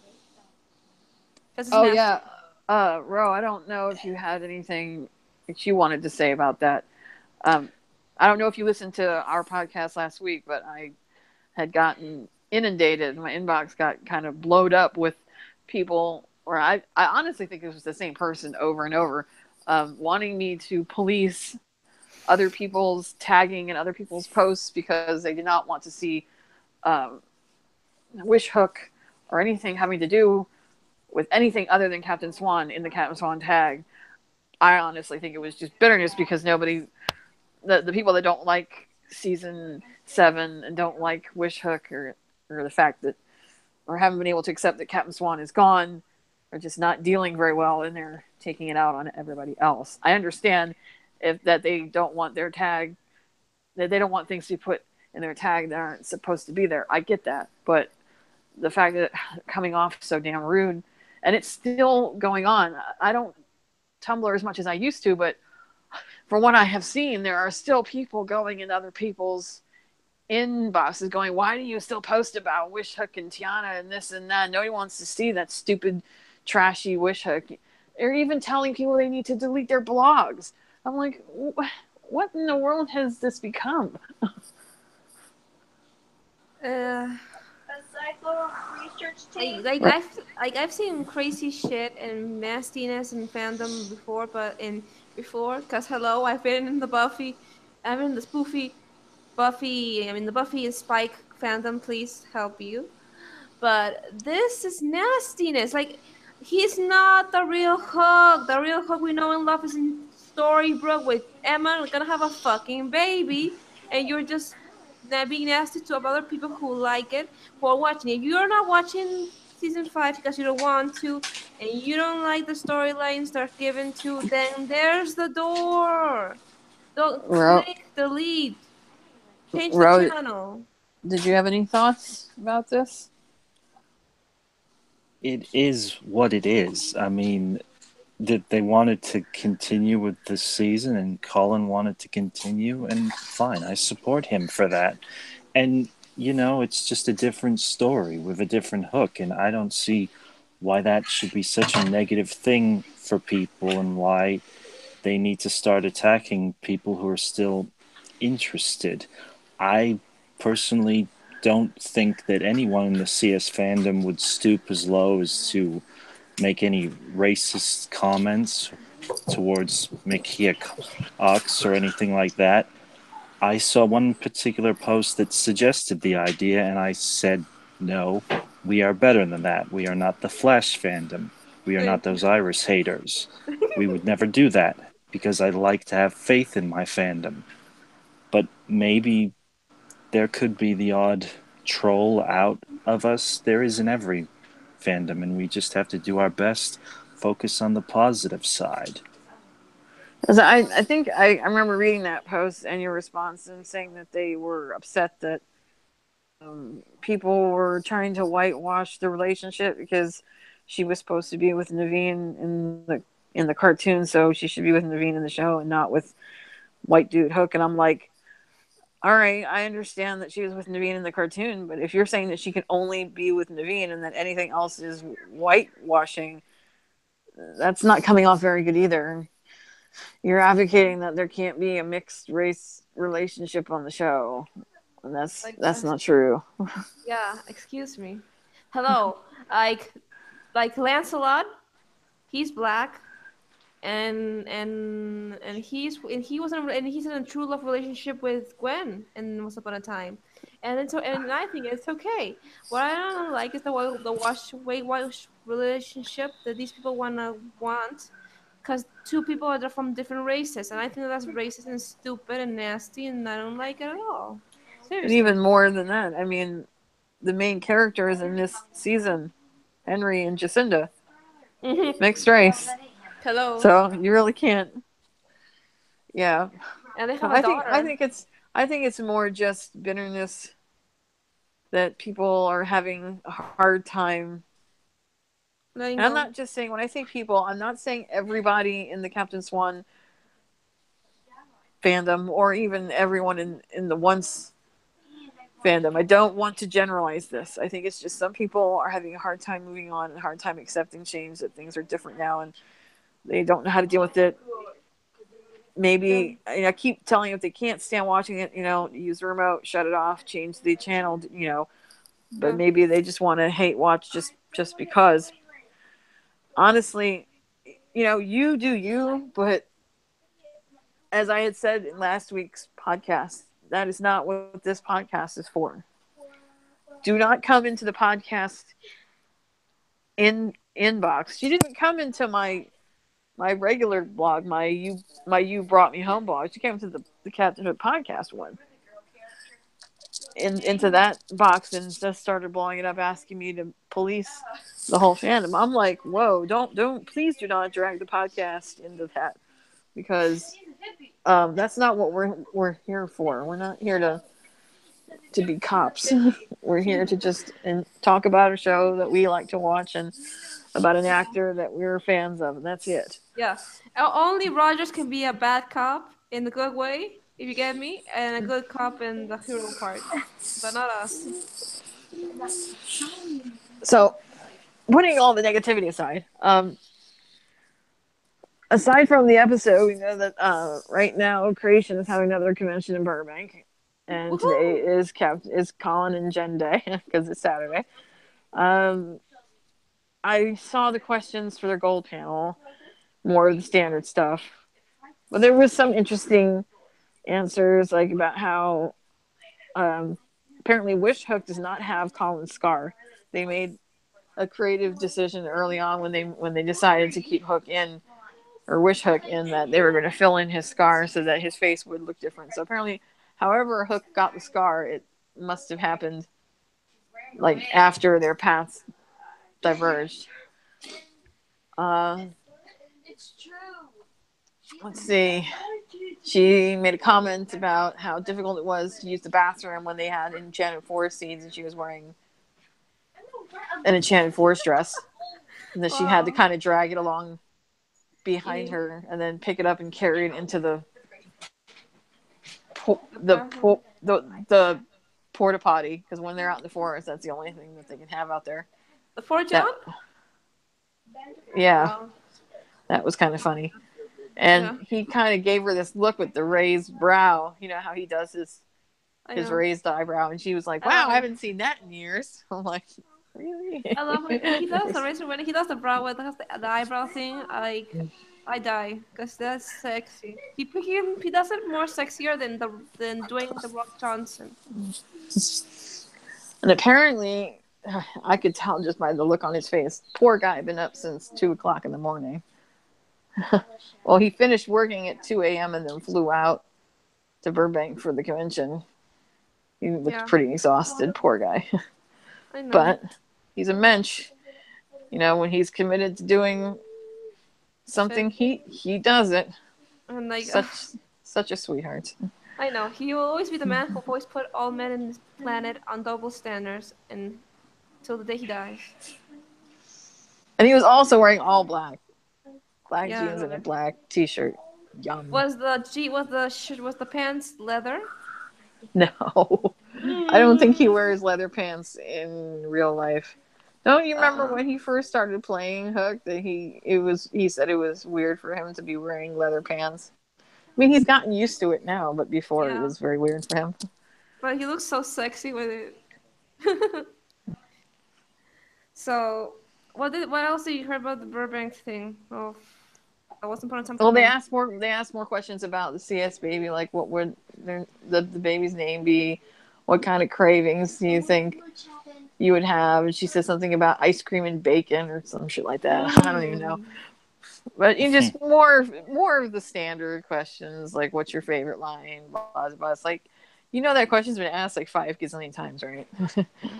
because it's oh yeah, nasty. Ro. I don't know if you had anything that you wanted to say about that. Um, I don't know if you listened to our podcast last week, but I had gotten inundated. My inbox got kind of blowed up with people, or I honestly think it was the same person over and over, wanting me to police other people's tagging and other people's posts because they did not want to see um, Wish Hook or anything having to do with anything other than Captain Swan in the Captain Swan tag. I honestly think it was just bitterness because nobody, the people that don't like season 7 and don't like Wish Hook or the fact that or haven't been able to accept that Captain Swan is gone are just not dealing very well and they're taking it out on everybody else. I understand if that they don't want their tag that they don't want things to be put in their tag that aren't supposed to be there. I get that, but the fact that coming off so damn rude and it's still going on. I don't Tumblr as much as I used to, but from what I have seen, there are still people going in other people's inboxes going, why do you still post about Wish Hook and Tiana and this and that? Nobody wants to see that stupid, trashy Wish Hook. They're even telling people they need to delete their blogs. I'm like, what in the world has this become? Uh, A psycho research team. I've seen crazy shit and nastiness in fandom before, but in before, cause hello, I've been in the Buffy, I've been in the spoofy Buffy. I mean the Buffy and Spike fandom. Please help you. But this is nastiness. Like he's not the real Hook. The real Hook we know and love is in Storybrooke with Emma gonna have a fucking baby, and you're just being nasty to other people who like it, who are watching it. You're not watching season 5 because you don't want to, and you don't like the storylines they're given to. Then there's the door. Don't Ro, click delete. Change the Ro, channel. did you have any thoughts about this? It is what it is. I mean, that they wanted to continue with this season, and Colin wanted to continue, and fine, I support him for that. And it's just a different story with a different hook, and I don't see why that should be such a negative thing for people, and why they need to start attacking people who are still interested. I personally don't think that anyone in the CS fandom would stoop as low as to make any racist comments towards Mikia Ox or anything like that. I saw one particular post that suggested the idea, and I said, no, we are better than that. We are not the Flash fandom. We are not Thank those Iris haters. We would never do that because I like to have faith in my fandom. but maybe there could be the odd troll out of us. There is in every fandom, and we just have to do our best, focus on the positive side. 'Cause I think I remember reading that post and your response and saying that they were upset that people were trying to whitewash the relationship because she was supposed to be with Naveen in the cartoon, so she should be with Naveen in the show and not with white dude Hook. And I'm like, all right, I understand that she was with Naveen in the cartoon, but if you're saying that she can only be with Naveen and that anything else is whitewashing, that's not coming off very good either. You're advocating that there can't be a mixed race relationship on the show, and Like, that's not true. yeah, excuse me. Hello, like Lancelot, he's black, and he's in a true love relationship with Gwen in Once Upon a Time, and I think it's okay. What I don't like is the wash relationship that these people want, because two people are from different races, and I think that's racist and stupid and nasty, and I don't like it at all. And Seriously. even more than that, I mean, the main characters in this season, Henry and Jacinda, mixed race. Hello, So you really can't. Yeah, and they have but a I daughter. think it's more just bitterness that people are having a hard time. Letting And I'm go. not just saying, when I say people, I'm not saying everybody in the Captain Swan fandom or even everyone in the Once fandom. I don't want to generalize this. I think it's just some people are having a hard time moving on and a hard time accepting change, that things are different now and they don't know how to deal with it. Yeah, Maybe I keep telling them if they can't stand watching it, use the remote, shut it off, change the channel, but yeah, maybe they just want to hate watch just because. Honestly, you do you, but as I had said in last week's podcast, that is not what this podcast is for. Do not come into the podcast in inbox. She didn't come into my regular blog, my you brought me home blog. She came to the Captain Hood podcast one, into that box and just started blowing it up, asking me to police the whole fandom. I'm like, whoa, don't please do not drag the podcast into that, because that's not what we're here for. We're not here to be cops. We're here to just talk about a show that we like to watch and about an actor that we're fans of, and that's it. yeah. Only Rogers can be a bad cop in the good way, if you get me, and a good cop in the hero part, but not us. So, putting all the negativity aside, aside from the episode, we know that right now Creation is having another convention in Burbank, and today Woohoo! is Colin and Jen Day because it's Saturday. Um, I saw the questions for their gold panel, more of the standard stuff, but there was some interesting answers, like about how um, apparently Wish Hook does not have Colin's scar. They made a creative decision early on when they decided to keep Hook in, or Wish Hook in, that they were going to fill in his scar so that his face would look different. So apparently, however Hook got the scar, it must have happened like after their paths diverged. Uh, let's see. She made a comment about how difficult it was to use the bathroom when they had Enchanted Forest scenes and she was wearing an Enchanted Forest dress, and that she had to Wow. kind of drag it along behind Yeah, her and then pick it up and carry it into the bathroom. the porta potty, because when they're out in the forest, that's the only thing that they can have out there. The four That jump? Yeah, Wow. that was kind of funny. And Yeah, he kind of gave her this look with the raised brow. You know how he does I his know. raised eyebrow, and she was like, I love "Wow, I it. haven't seen that in years." I'm like, "Really?" I love when he does the razor, when he does the brow with the eyebrow thing. I die because that's sexy. He does it more sexier than Dwayne the Rock Johnson. And apparently, I could tell just by the look on his face. Poor guy, been up since 2 o'clock in the morning. Well, he finished working at 2 a.m. and then flew out. to Burbank for the convention. He looked Yeah, pretty exhausted, poor guy. I know. But he's a mensch. You know, when he's committed to doing Shit. something, he does it. And like, Such a sweetheart. I know he will always be the man who always put all men in this planet on double standards, and till the day he dies. And he was also wearing all black, black Yeah. jeans and a black T-shirt. Yum. Was the pants leather? No, I don't think he wears leather pants in real life. Don't you remember Uh, when he first started playing Hook that he said it was weird for him to be wearing leather pants. I mean, he's gotten used to it now, but before it yeah. was very weird for him. But he looks so sexy with it. So, what else did you hear about the Burbank thing? Oh, I wasn't put on some Well, home. they asked more questions about the CS baby, like what would the baby's name be? What kind of cravings do you think you would have? And she said something about ice cream and bacon or some shit like that. I don't even know. Mm. But you just more of the standard questions, like what's your favorite line? Blah, blah, blah. It's like, you know, that question's been asked like 5 gazillion times, right?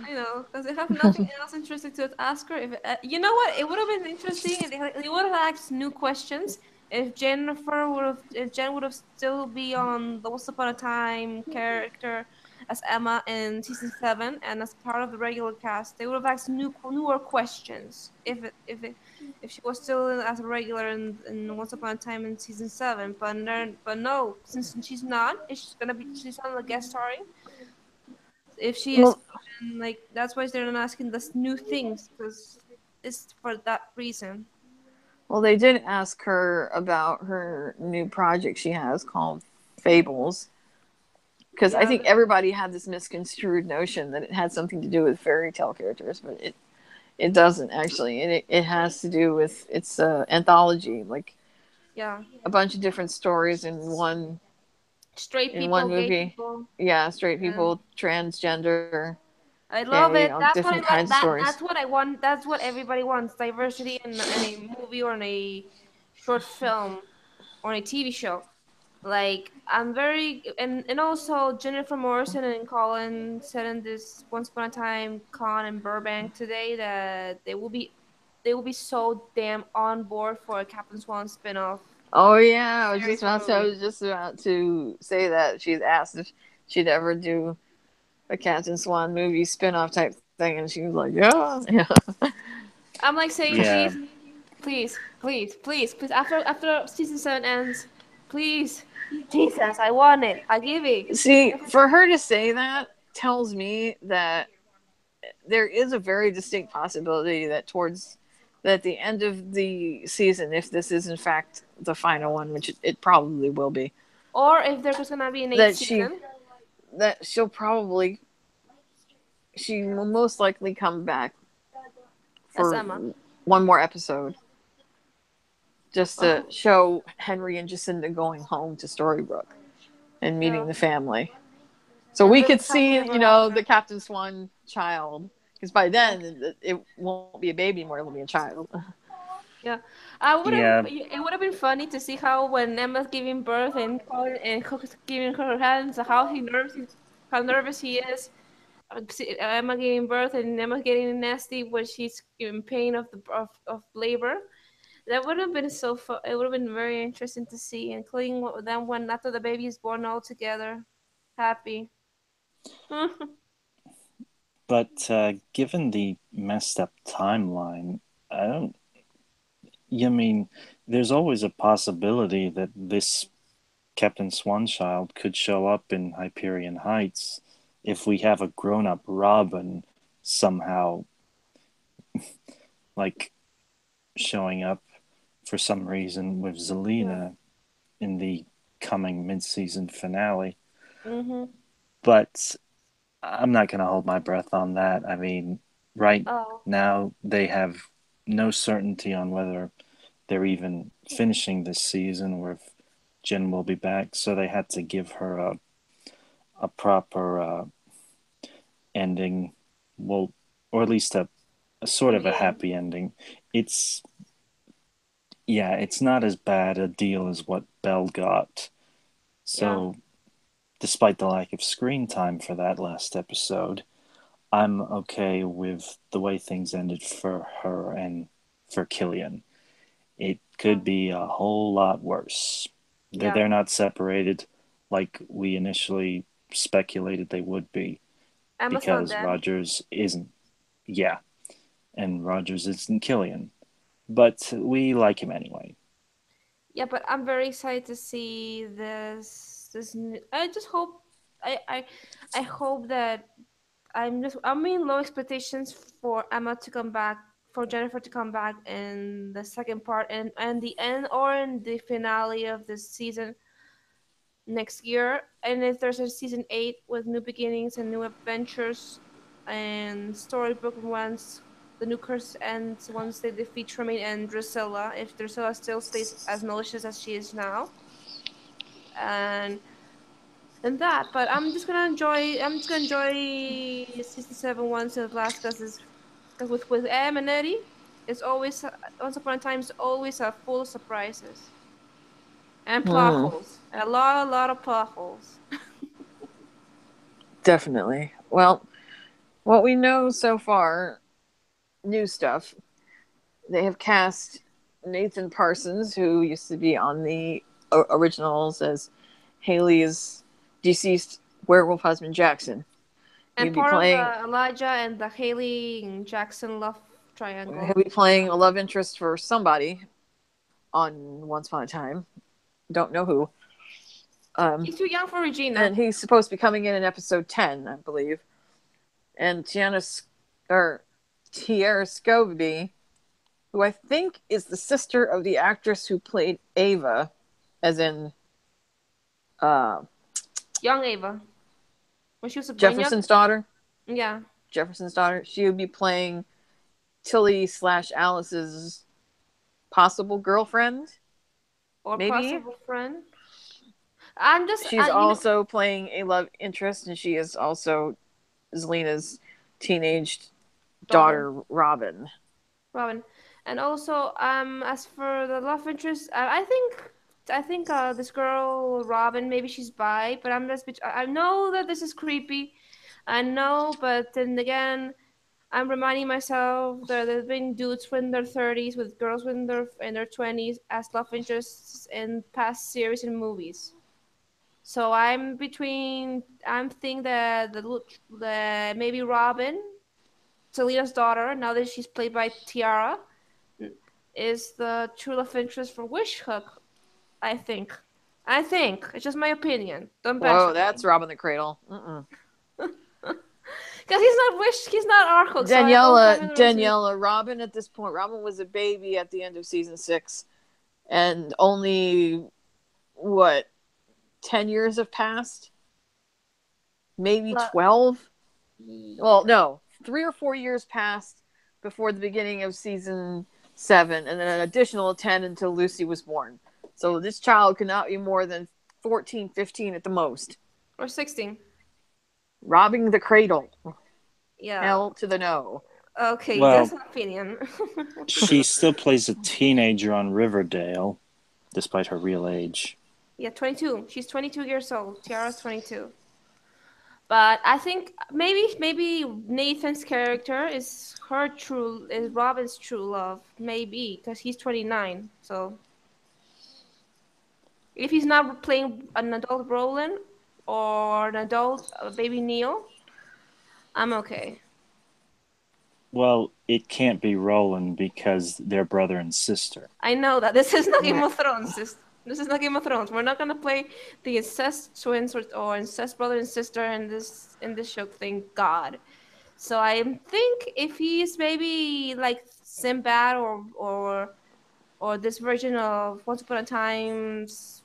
I know, because they have nothing else interesting to ask her. If you know what, it would have been interesting, and they would have asked new questions if Jen would have still be on the Once Upon a Time character as Emma in season 7, and as part of the regular cast. They would have asked newer questions if she was still as a regular in Once Upon a Time in season 7. But no, since she's not, she's on the guest starring. If she is, Well, then, like, that's why they're not asking this new things, because it's for that reason. well, they did ask her about her new project she has called Fables, because I Yeah, think everybody had this misconstrued notion that it had something to do with fairy tale characters, but it doesn't actually. It has to do with it's anthology, like yeah. a bunch of different stories Straight in people, one gay movie. people, Yeah, straight and people, transgender, I and love it. That's what I different like. kinds of stories. That's what I want. That's what everybody wants: diversity in a movie or in a short film or in a TV show. Like, I'm very and also Jennifer Morrison and Colin said in this Once Upon a Time con in Burbank today that they will be so damn on board for a Captain Swan spin-off Oh yeah, series or I movie. was just about to say that she's asked if she'd ever do a Captain Swan movie spin-off type thing, and she was like, yeah, yeah. I'm like saying, Yeah, please, please, please, please, please. After season 7 ends, please, Jesus, I want it. I give it. See, for her to say that tells me that there is a very distinct possibility that towards that the end of the season, if this is in fact the final one, which it probably will be, Or if there's gonna be an eighth that she season that she will most likely come back as for Emma. one more episode just to Oh, show Henry and Jacinda going home to Storybrooke and yeah. meeting the family. So And we living could see, happily ever after. the Captain Swan child. Because by then, it won't be a baby anymore, it'll be a child. Yeah, I would have. yeah, It would have been funny to see how when Emma's giving birth and Cook is giving her hands, how nervous he is. Emma giving birth and Emma getting nasty when she's in pain of labor. That would have been so fun. It would have been very interesting to see, including them when after the baby is born all together, happy. but given the messed up timeline, I don't. I mean, there's always a possibility that this Captain Swanchild could show up in Hyperion Heights if we have a grown-up Robin somehow like showing up for some reason with Yeah. Zelina in the coming mid-season finale. Mhm. But I'm not going to hold my breath on that. I mean, right Oh. now they have no certainty on whether they're even finishing this season or if Jen will be back, so they had to give her a proper ending, well, or at least a sort of a Yeah. happy ending. It's yeah, it's not as bad a deal as what Belle got. Yeah. So despite the lack of screen time for that last episode, I'm okay with the way things ended for her and for Killian. It could be a whole lot worse. Yeah, They're not separated like we initially speculated they would be Emma's not because dead. Rogers isn't. Yeah, and Rogers isn't Killian. But we like him anyway. Yeah, but I'm very excited to see I just hope I I hope that I'm in low expectations for Emma to come back, for Jennifer to come back in the second part and the end or in the finale of this season next year. And if there's a season 8 with new beginnings and new adventures and storybook once the new curse ends, once they defeat Tremaine and Drusilla, if Drusilla still stays as malicious as she is now, and that. But I'm just gonna enjoy season 7 once it lasts, because with Em and Eddie, it's always once upon a time it's always full of surprises and plot Mm, holes and a lot of plot holes. definitely. Well, what we know so far, new stuff, they have cast Nathan Parsons, who used to be on the originals as Haley's deceased werewolf husband Jackson. And He'd be part of playing. the Elijah and the Haley and Jackson love He'll triangle. be playing a love interest for somebody on Once Upon a Time. Don't know who. He's too young for Regina. And he's supposed to be coming in episode 10, I believe. And Tiara Scobie, who I think is the sister of the actress who played Ava, as in uh, Young Ava. When she was a young. Jefferson's daughter. Yeah. Jefferson's daughter. She would be playing Tilly / Alice's possible girlfriend, Or maybe. possible friend. I'm just, She's you know, also playing a love interest, and she is also Zelina's teenage daughter. daughter, Robin. Robin. And also, as for the love interest, I think this girl Robin, maybe she's bi, but I know that this is creepy, I know, but then again, I'm reminding myself that there's been dudes in their 30s with girls in their 20s as love interests in past series and movies. So I'm thinking that the maybe Robin, Selena's daughter, now that she's played by Tiara, is the true love interest for Wish Hook. I think. I think it's just my opinion. Don't bash Whoa, on me. that's Robin the Cradle. Mm-mm. Because he's not Wish. He's not our Hook. So I don't have any reason. Daniela, Robin at this point. Robin was a baby at the end of season 6, and only what 10 years have passed, maybe But 12. Well, no, 3 or 4 years passed before the beginning of season 7, and then an additional 10 until Lucy was born. So this child could not be more than 14, 15 at the most. or 16. Robbing the cradle. Yeah. Hell to the no. Okay, that's Well, an opinion. she still plays a teenager on Riverdale, despite her real age. Yeah, 22. She's 22 years old. Tiara's 22. But I think maybe Nathan's character is Robin's true love. Maybe because he's 29. So if he's not playing an adult Roland or an adult baby Neil, I'm okay. Well, it can't be Roland because they're brother and sister. I know that this is not Game Yeah. of Thrones. This is not Game of Thrones. We're not gonna play the incest twins or incest brother and sister in this show. Thank God. So I think if he's maybe like Sinbad or this version of Once Upon a Time's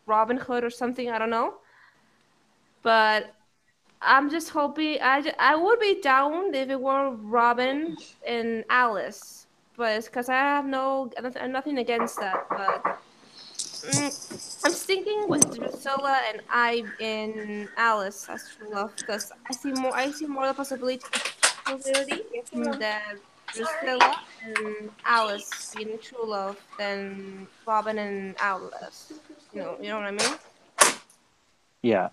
Robin Hood or something, I don't know. But I'm just hoping I would be down if it were Robin and Alice, but it's because I have nothing against that. But mm, I'm sticking with Drusilla and I in Alice as true love because I see more the possibility that Drusilla and Alice being true love than Robin and Alice. You know what I mean? Yeah,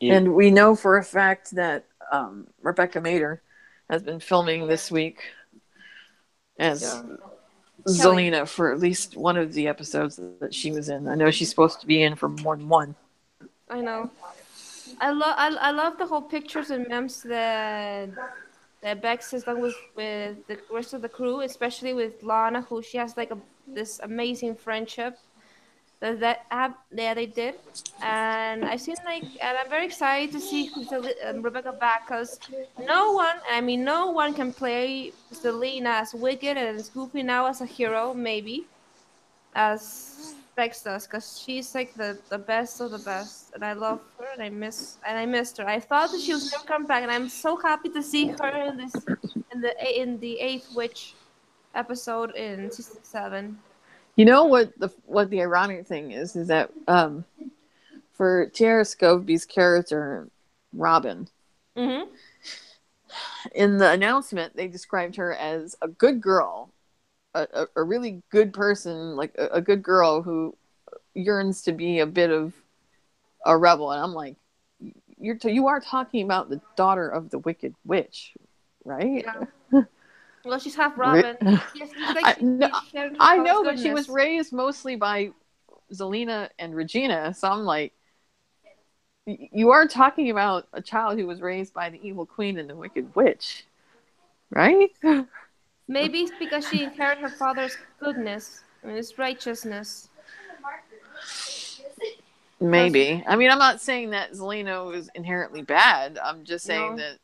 You, And we know for a fact that Rebecca Mader has been filming this week as Yeah. Kelly. Zelina for at least one of the episodes that she was in. I know she's supposed to be in for more than one. I know. I love the whole pictures and memes that Bex has done with the rest of the crew, especially with Lana, who she has like a this amazing friendship that they did. And I've seen like, and I'm very excited to see Rebecca back because no one can play Selena as wicked and as goofy now as a hero, maybe as Bex does, because she's like the best of the best, and I love her, and I missed her. I thought that she was never coming back, and I'm so happy to see her in this in the eighth witch episode in season 7. You know what the ironic thing is that for Tara Scoveby's character Robin, Mm-hmm. in the announcement they described her as a good girl, a really good person, like a good girl who yearns to be a bit of a rebel. And I'm like, you are talking about the daughter of the Wicked Witch, right? Yeah. Well, she's half Ri- Robin. Yes, it's like I, no, she shared her I father's know, but she was goodness. raised mostly by Zelina and Regina, so I'm like, you are talking about a child who was raised by the evil queen and the Wicked Witch, right? Maybe it's because she inherited her father's goodness and his righteousness. Because Maybe. I mean, I'm not saying that Zelina is inherently bad. I'm just saying no that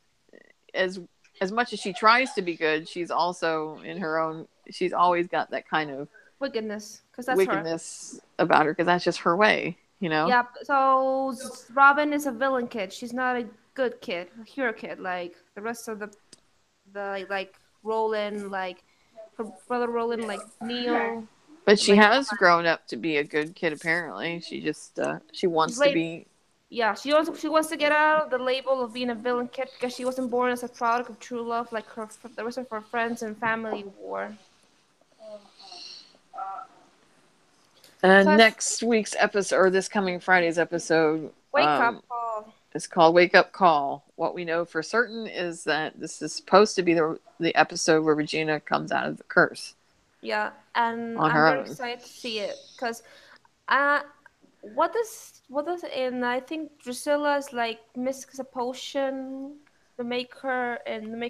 as as much as she tries to be good, she's also in her own. She's always got that kind of wickedness, because that's her. wickedness about her because that's just her way, you know. Yeah, so Robin is a villain kid. She's not a good kid, a hero kid, like the rest of the Roland, like her brother Roland, like Neil, But she like has grown up to be a good kid. Apparently, she just she she's wants to late. be. Yeah, she wants to get out of the label of being a villain kid because she wasn't born as a product of true love like the rest of her friends and family were. Cause Next week's episode, or this coming Friday's episode, wake up call. is called "Wake Up Call." What we know for certain is that this is supposed to be the episode where Regina comes out of the curse Yeah, and on I'm her very own. excited to see it because what does and I think Drusilla's like mix a potion to make her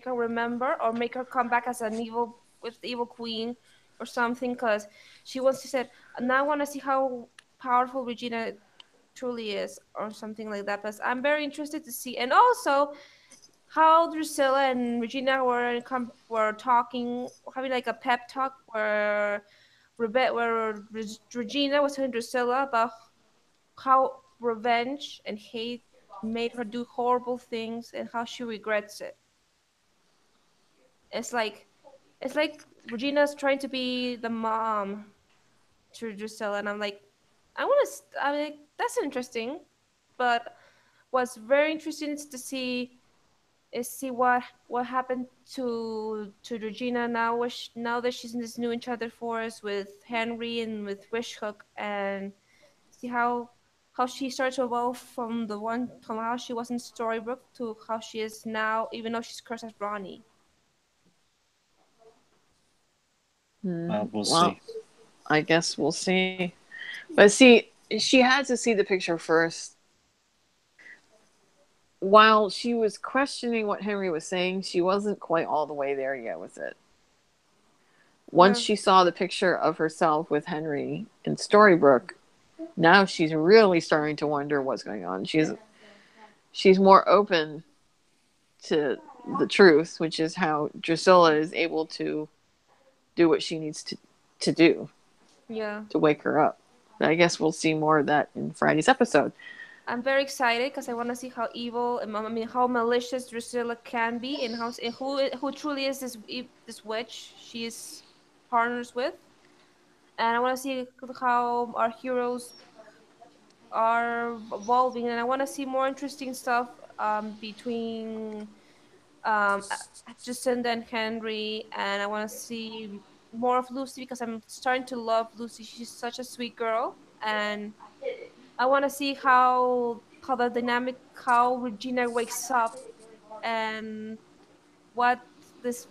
remember or make her come back as an evil with the evil queen or something because she wants to say now I want to see how powerful Regina truly is or something like that. But I'm very interested to see and also how Drusilla and Regina were talking having like a pep talk where Regina was telling Drusilla about how revenge and hate made her do horrible things and how she regrets it. It's like it's like Regina's trying to be the mom to Drusilla, and I'm like, I'm like, that's interesting. But what's very interesting is to see what happened to Regina now, now that she's in this new Enchanted Forest with Henry and with Wishhook, and see how she started to evolve from how she was in Storybrooke to how she is now, even though she's cursed as Ronnie. we'll Well, see. I guess we'll see. But see, she had to see the picture first. While she was questioning what Henry was saying, she wasn't quite all the way there yet with it. Once Yeah, she saw the picture of herself with Henry in Storybrooke, now she's really starting to wonder what's going on. She's more open to the truth, which is how Drusilla is able to do what she needs to do yeah. to wake her up. But I guess we'll see more of that in Friday's episode. I'm very excited because I want to see how evil, I mean, how malicious Drusilla can be, and who truly is this witch she is partners with, and I want to see how our heroes are evolving, and I want to see more interesting stuff between um, Jacinda and Henry, and I want to see more of Lucy because I'm starting to love Lucy. She's such a sweet girl, and I want to see the dynamic, how Regina wakes up, and what this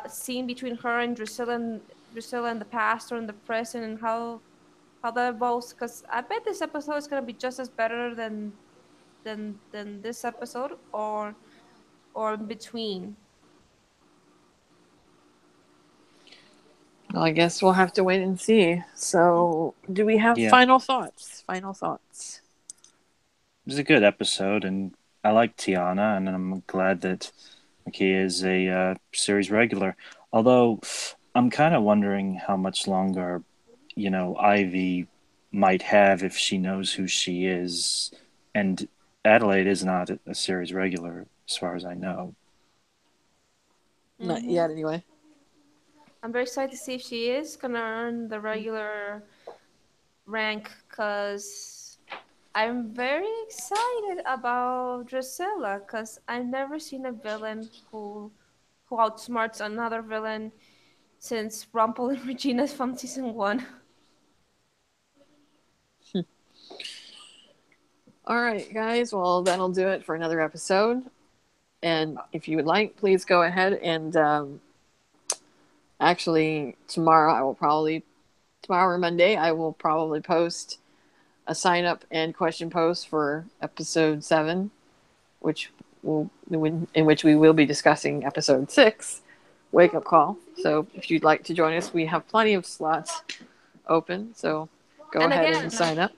scene between her and Drusilla in the past or in the present, and how that evolves. Because I bet this episode is gonna be just as better than this episode, or in between. Well, I guess we'll have to wait and see. So, do we have Yeah, final thoughts? Final thoughts. it was a good episode, and I like Tiana, and I'm glad that Makia is a series regular. Although I'm kind of wondering how much longer, Ivy might have if she knows who she is, and Adelaide is not a series regular as far as I know. Not Hmm. yet, anyway. I'm very excited to see if she is gonna earn the regular rank, because I'm very excited about Drusilla, because I've never seen a villain who outsmarts another villain since Rumpel and Regina from season one. All right, guys. Well, that'll do it for another episode. And if you would like, please go ahead and actually tomorrow or Monday I will probably post a sign up and question post for episode 7, which in which we will be discussing episode 6, wake up call. So if you'd like to join us, we have plenty of slots open. So go And ahead and again, sign up.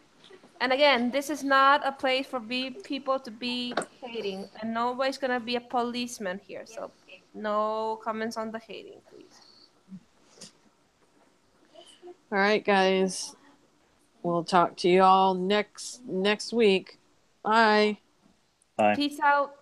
this is not a place for people to be hating, and nobody's gonna be a policeman here. So no comments on the hating, please. All right, guys. We'll talk to you all next week. Bye. Bye. Peace out.